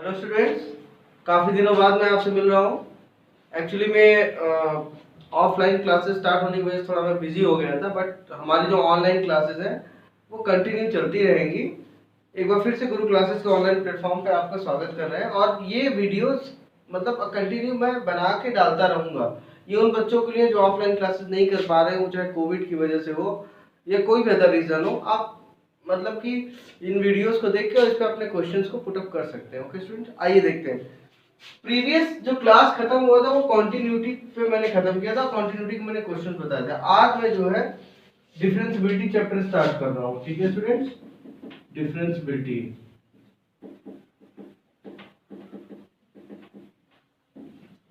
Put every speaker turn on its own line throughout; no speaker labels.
Hello students, काफ़ी दिनों बाद मैं आपसे मिल रहा हूँ। एक्चुअली मैं ऑफलाइन क्लासेस स्टार्ट होने की वजह से थोड़ा मैं बिजी हो गया था, बट हमारी जो ऑनलाइन क्लासेस हैं वो कंटिन्यू चलती रहेंगी। एक बार फिर से गुरु क्लासेस के ऑनलाइन प्लेटफॉर्म पे आपका स्वागत कर रहे हैं और ये वीडियोस मतलब कंटिन्यू मैं बना के डालता रहूँगा। ये उन बच्चों के लिए जो ऑफलाइन क्लासेस नहीं कर पा रहे हो, चाहे कोविड की वजह से हो या कोई भी अदर रीज़न हो, आप मतलब कि इन वीडियोस को देख के और इस पे अपने क्वेश्चंस को पुट अप कर सकते हैं। ओके स्टूडेंट, आइए देखते हैं। प्रीवियस जो क्लास खत्म हुआ था वो कॉन्टिन्यूटी पे मैंने खत्म किया था, कॉन्टिन्यूटी के मैंने क्वेश्चन बताया था। आज मैं जो है डिफरेंशिएबिलिटी चैप्टर स्टार्ट कर रहा हूँ। ठीक है स्टूडेंट्स, डिफरेंशिएबिलिटी।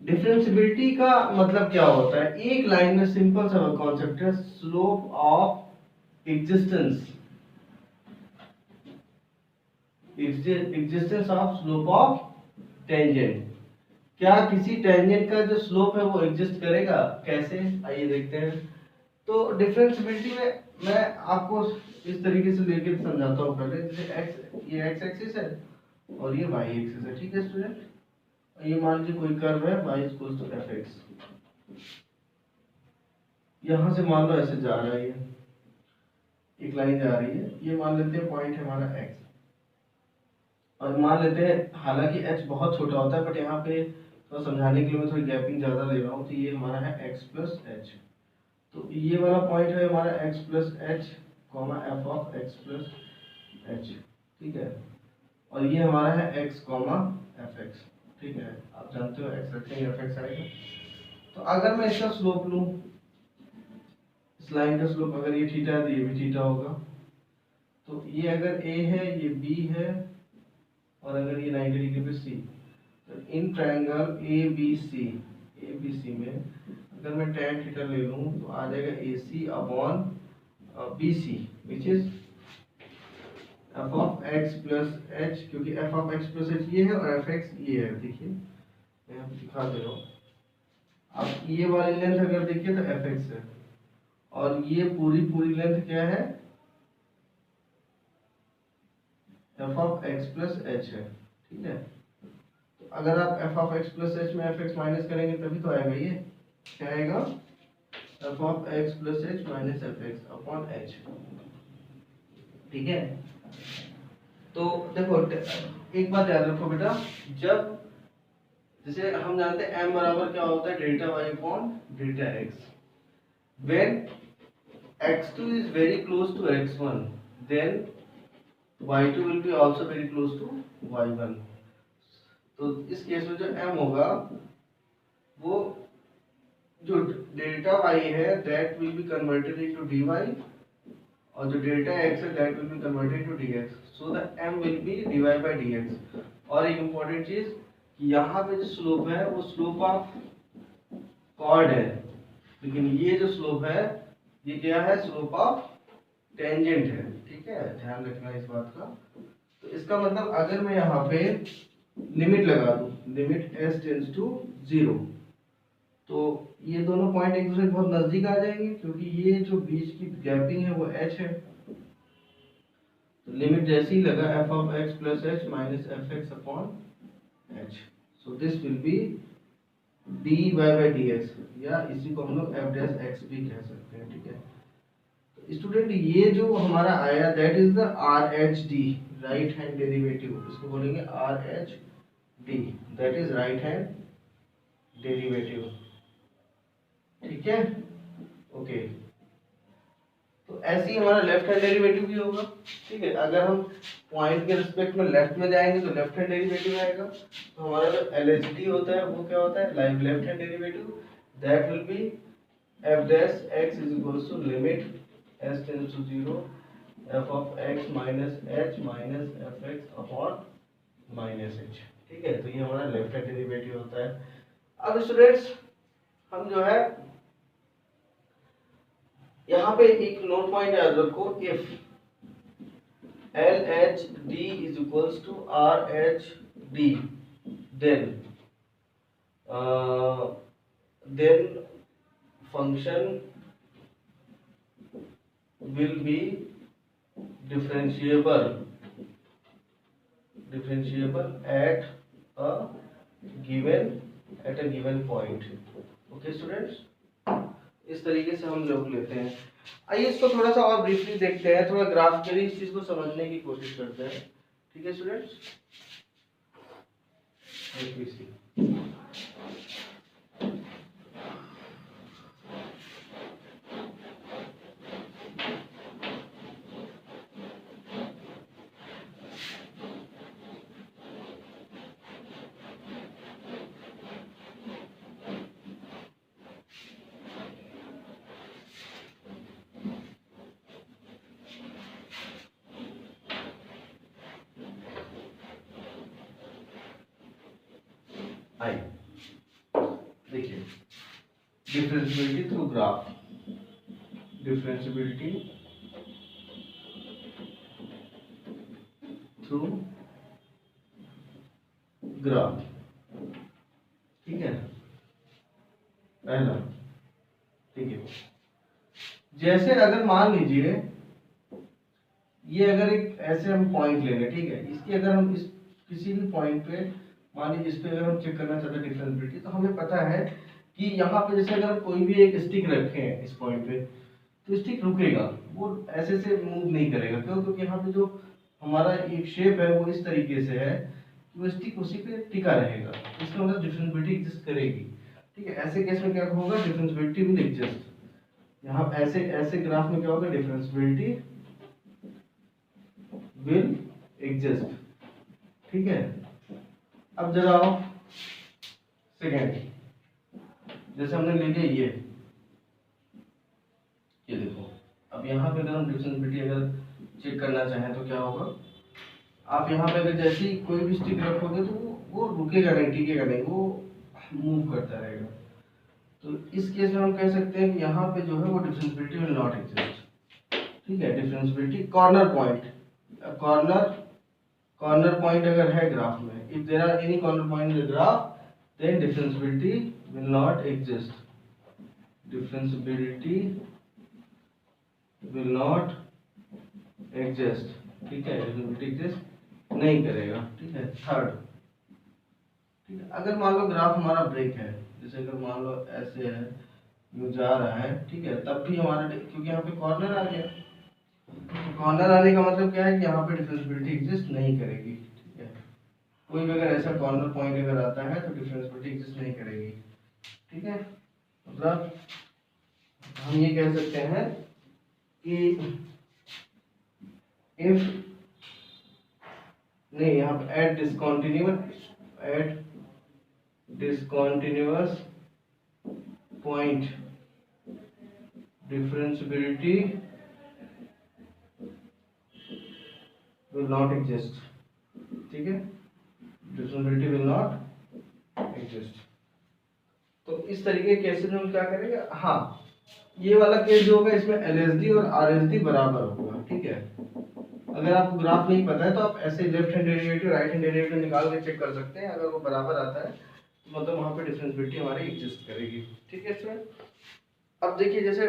डिफरेंशिएबिलिटी का मतलब क्या होता है? एक लाइन में सिंपल सा कॉन्सेप्ट है, slope of existence of slope of tangent. क्या किसी टेंजेंट का जो स्लोप है वो एग्जिस्ट करेगा? कैसे, आइए देखते हैं। तो डिफरेंशिएबिलिटी में मैं आपको इस तरीके से लेके समझाता हूँ। पहले जैसे x, ये x एक्सिस है और ये y एक्सिस है। ठीक है स्टूडेंट, ये मान लीजिए कोई कर्व है y इक्वल्स टू fx। यहाँ से मान लो ऐसे जा रहा है, ये एक लाइन जा रही है, ये मान लेते हैं पॉइंट है हमारा x। और मान लेते हैं, हालांकि h बहुत छोटा होता है बट यहाँ पे तो समझाने के लिए मैं थोड़ी गैपिंग ज़्यादा ले रहा हूँ। तो ये हमारा है x प्लस एच। तो ये वाला पॉइंट है हमारा x plus H comma F of x plus H. ठीक है, और ये हमारा है x कॉमा एफ एक्स। ठीक है, आप जानते हो x रखेंगे एफ एक्स आएगा। तो अगर मैं इसका स्लोप लूँ, इस लाइन का स्लोप अगर ये थीटा है तो ये भी थीटा होगा। तो ये अगर a है, ये b है, और अगर ये 90 डिग्री पे c, तो in triangle A B C में अगर मैं tan थीटा ले लूं तो आ जाएगा AC upon BC, which is f of x plus h, क्योंकि f of x plus h ये है और fx ये है। देखिए मैं यहाँ पे दिखा दे रहा हूँ। अब ये वाली लेंथ अगर देखिए तो fx है और ये पूरी लेंथ क्या है? f of x plus h है। ठीक है, तो अगर आप f of x plus h में fx माइनस करेंगे तभी तो आएगा। ये क्या आएगा? f of x plus h minus fx upon h। ठीक है, तो देखो एक बात याद रखो बेटा, जब जैसे हम जानते हैं m बराबर क्या होता है? Delta y upon delta x। When x2 is very close to x1, then y2 will be also very close to y1। तो इस केस में जो m होगा वो जो डेल्टा y है that will be converted into dy, और जो डेल्टा x है that will be converted into dx, so the m will be dy by dx। और एक इम्पोर्टेंट चीज कि यहाँ पे जो स्लोप है वो स्लोप ऑफ कॉर्ड है, लेकिन ये जो स्लोप है ये क्या है? स्लोप ऑफ टेंजेंट है। ठीक है, ध्यान रखना इस बात का। तो इसका मतलब अगर मैं यहाँ पे लिमिट लगा दूं, लिमिट s टेंड्स टू 0, तो ये दोनों पॉइंट एक दूसरे के बहुत नजदीक आ जाएंगे, क्योंकि ये जो बीच की गैपिंग है वो h है। तो लिमिट जैसे ही लगा f of x plus h minus F X upon h, so this will be dy by dx, या इसी को हम लोग f डैश x भी कह सकते हैं। ठीक है, तो स्टूडेंट ये जो हमारा आया that is the RHD, right hand derivative. इसको बोलेंगे RHD, that is right hand derivative. ठीक है, ओके। तो ऐसे ही हमारा लेफ्ट हैंड डेरिवेटिव भी होगा। ठीक है, अगर हम पॉइंट के रिस्पेक्ट में लेफ्ट में जाएंगे तो लेफ्ट हैंड डेरिवेटिव आएगा। तो हमारा जो LHD होता है वो क्या होता है? Left hand derivative, that will be f dash x is equals to limit s tends to 0 f of x minus h minus fx upon minus h। ठीक है, तो ये हमारा लेफ्ट हैंड डेरिवेटिव होता है। अब स्टूडेंट्स हम जो है यहाँ पे एक नोट पॉइंट याद रखो, if LHD is equals to RHD, then function will be differentiable at a given at a given point। Okay students, इस तरीके से हम लोग लेते हैं। आइए इसको थोड़ा सा और ब्रीफली देखते हैं, थोड़ा ग्राफिकली इस चीज को समझने की कोशिश करते हैं। ठीक है स्टूडेंट्स, आइए देखिए, differentiability through graph, differentiability through graph. ठीक है, पहला। ठीक है, जैसे अगर मान लीजिए ये अगर एक ऐसे हम पॉइंट लेंगे, ठीक है, इसकी अगर हम इस किसी भी पॉइंट पे मान लीजिए इस पे अगर हम चेक करना चाहते हैं डिफरेंशिएबिलिटी, तो हमें पता है कि यहाँ पे जैसे अगर कोई भी एक स्टिक रखे हैं इस पॉइंट पे, तो स्टिक रुकेगा, वो ऐसे से मूव नहीं करेगा। क्यों? क्योंकि यहाँ पे जो हमारा एक शेप है वो इस तरीके से है कि वो स्टिक उसी पे टिका रहेगा, इसका मतलब डिफरेंशिएबिलिटी एग्जिस्ट करेगी। ठीक है, ऐसे केस में क्या होगा, डिफरेंशिएबिलिटी विल एग्जिस्ट। यहाँ ऐसे ऐसे ग्राफ में क्या होगा, डिफरेंशिएबिलिटी विल एग्जिस्ट। ठीक है, अब जरा आओ सेकेंड, जैसे हमने ले लिया ये देखो, अब यहाँ पे अगर हम डिफरेंशिएबिलिटी अगर चेक करना चाहें तो क्या होगा, आप यहाँ पे अगर जैसे ही कोई भी स्टिक रखोगे तो वो रुकेगा नहीं, टिकेगा नहीं, वो मूव करता रहेगा। तो इस केस में हम कह सकते हैं कि यहाँ पे जो है वो डिफरेंशिएबिलिटी विल नॉट एग्जिस्ट। ठीक है, differentiability corner point, corner point अगर है ग्राफ में, if there are any corner point in the graph, then differentiability will not exist, differentiability will not exist। ठीक है, differentiability exist नहीं करेगा। ठीक है, थर्ड। ठीक है, अगर मान लो ग्राफ हमारा ब्रेक है, जैसे अगर मान लो ऐसे है, यू जा रहा है, ठीक है, तब भी हमारा, क्योंकि यहाँ पे कॉर्नर आ गया, कॉर्नर आने का मतलब क्या है कि यहाँ पे डिफरेंशिएबिलिटी एग्जिस्ट नहीं करेगी। ठीक है, कोई भी अगर ऐसा कॉर्नर पॉइंट अगर आता है तो डिफरेंशिएबिलिटी एग्जिस्ट नहीं करेगी। ठीक है, मतलब हम ये कह सकते हैं कि इफ, नहीं, यहाँ पे at discontinuous point differentiability will not exist. ठीक है, डिफरेंशिएबिलिटी विल नॉट एग्जिस्ट। तो इस तरीके के केसेस में हम क्या करेंगे, हाँ, ये वाला केस जो होगा इसमें एलएसडी और आरएसडी बराबर होगा। ठीक है, अगर आपको ग्राफ नहीं पता है तो आप ऐसे left hand derivative right hand derivative निकाल के चेक कर सकते हैं, अगर वो बराबर आता है तो मतलब वहां पे डिफरेंशिएबिलिटी हमारी एग्जिस्ट करेगी। ठीक है स्टूडेंट, अब देखिए जैसे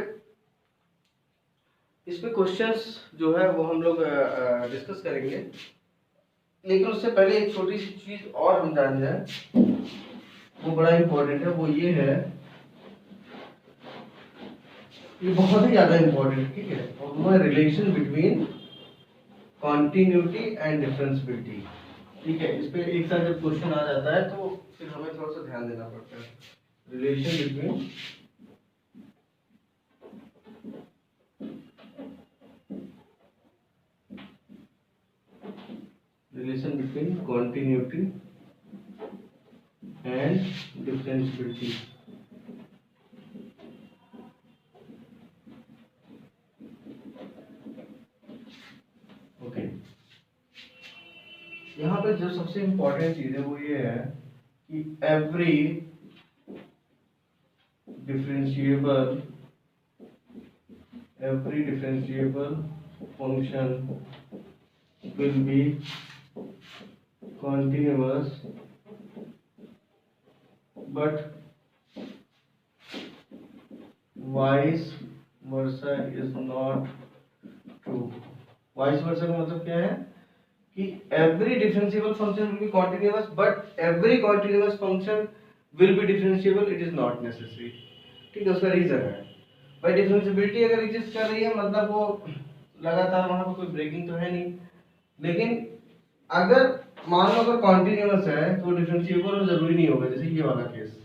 इसमें क्वेश्चंस जो है वो हम लोग डिस्कस करेंगे, लेकिन उससे पहले एक छोटी सी चीज और हम जान जाए, वो बड़ा इंपॉर्टेंट है, वो ये है, ये बहुत ही ज्यादा इंपॉर्टेंट। ठीक है, और वो है relation between continuity and differentiability. ठीक है, इस पे एक साथ जब क्वेश्चन आ जाता है तो फिर हमें थोड़ा सा ध्यान देना पड़ता है। Relation between continuity and differentiability. Okay, यहाँ पे जो सबसे इंपॉर्टेंट चीज है वो ये है कि every differentiable function will be continuous but vice versa is not true। vice versa का मतलब क्या है कि every differentiable function will be continuous but every continuous function will be differentiable, it is not necessary। ठीक है, उसका reason है भाई डिफरेंशियबिलिटी अगर एग्जिस्ट कर रही है मतलब वो लगातार वहां पर कोई ब्रेकिंग तो है नहीं, लेकिन अगर मान लो अगर कॉन्टिन्यूअस है तो डिफरेंशिएबल जरूरी नहीं होगा, जैसे ये वाला केस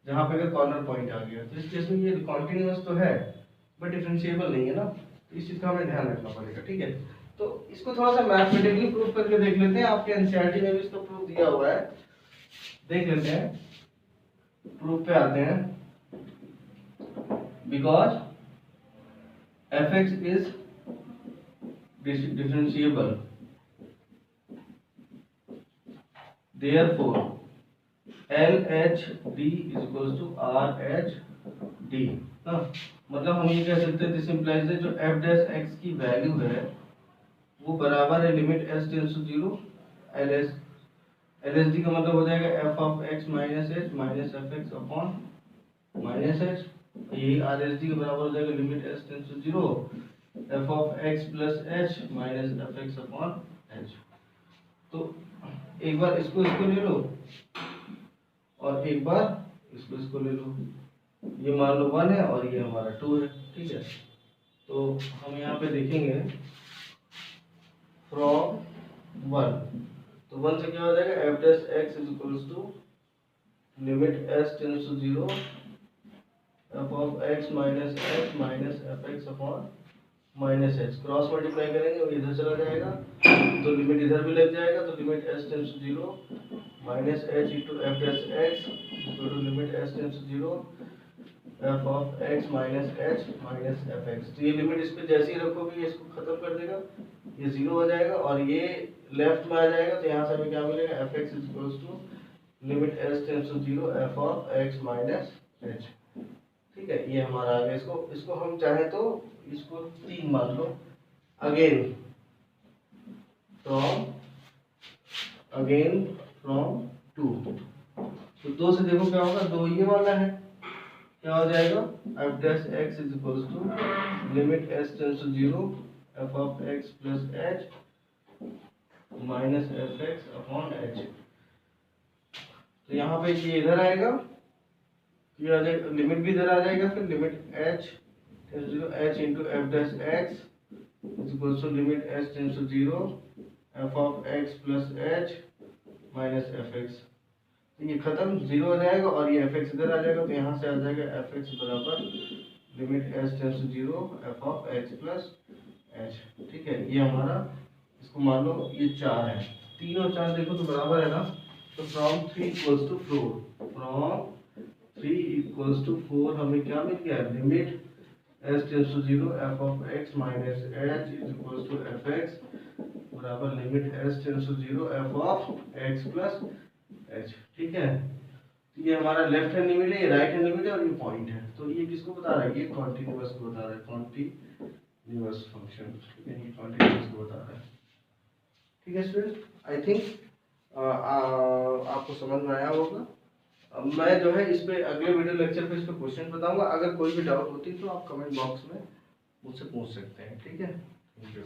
जहां पे अगर कॉर्नर पॉइंट आ गया तो इस केस में ये कॉन्टिन्यूअस तो है बट डिफरेंशिएबल नहीं है ना, तो इस चीज का हमें ध्यान रखना पड़ेगा। ठीक है, तो इसको थोड़ा सा मैथमेटिकली प्रूव करके देख लेते हैं, आपके एनसीईआरटी में भी इसको प्रूफ दिया हुआ है, देख लेते हैं, प्रूफ पे आते हैं। Because fx is differentiable, therefore LHD is equals to RH D। हाँ, मतलब हम ये कह सकते हैं दिस इंप्लाइज जो f डैश x की वैल्यू है वो बराबर है limit s tends to 0 ls LSD का मतलब हो जाएगा f of x minus h minus F X upon minus h, यही RSD के बराबर हो जाएगा limit s tends to 0 f of x plus h minus F X upon h। तो एक बार इसको ले लो और एक बार इसको ले लो, ये मान लो 1 है और ये हमारा 2 है। ठीक है, तो हम यहाँ पे देखेंगे फ्रॉम 1, तो 1 से क्या हो जाएगा f dash x is equals to limit s tends to 0 f of x minus h minus F X upon minus h, cross multiply करेंगे और इधर चला जाएगा तो लिमिट इधर भी लग जाएगा, तो limit s tends to 0 minus h into F dash x equal to limit s tends to 0 f of x minus h minus F X. तो ये लिमिट इस पे जैसे ही रखोगे ये इसको खत्म कर देगा, ये 0 हो जाएगा और ये लेफ्ट में आ जाएगा, तो यहाँ से हमें क्या मिलेगा f x is equals to limit s tends to 0 f of x minus h। ठीक है, ये हमारा आ गया। इसको हम चाहे तो इसको 3 मान लो, अगेन फ्रॉम 2, तो 2 से देखो क्या होगा, 2 ये वाला है, क्या हो जाएगा f dash x is equals to limit s tends to 0 f of x plus h minus F X upon h। तो यहाँ पे ये इधर आएगा, ये आ जाएगा, लिमिट भी इधर आ जाएगा, फिर limit h tends to 0 h into F dash x is equals to limit s tends to 0 f of x plus h minus F X. तो ये खत्म, 0 हो जाएगा और ये एफ एक्स इधर आ जाएगा, तो यहाँ से आ जाएगा एफ एक्स बराबर limit s tends to 0 f of x plus h। ठीक है, ये हमारा, इसको मान लो ये 4 है, 3 और 4 देखो तो बराबर है ना, तो from 3 equals to 4, from 3 equals to 4 हमें क्या मिल गया, limit s tends to 0 f of x minus h is equals to F X बराबर limit s tends to 0 f of x plus h। ठीक है, तो ये हमारा लेफ्ट हैंड लिमिट है, ये राइट हैंड लिमिट है और ये पॉइंट है, तो ये किसको बता रहा है, ये कॉन्टिन्यूअस को बता रहा है, कॉन्टिन्यूअस फंक्शन। ठीक है, ये कॉन्टिन्यूअस को बता रहा है। ठीक है स्टूडेंट, आई थिंक आपको समझ में आया होगा। अब मैं जो है इस पे अगले वीडियो लेक्चर पे इस पे क्वेश्चन बताऊंगा, अगर कोई भी डाउट होती है तो आप कमेंट बॉक्स में मुझसे पूछ सकते हैं। ठीक है, थैंक यू।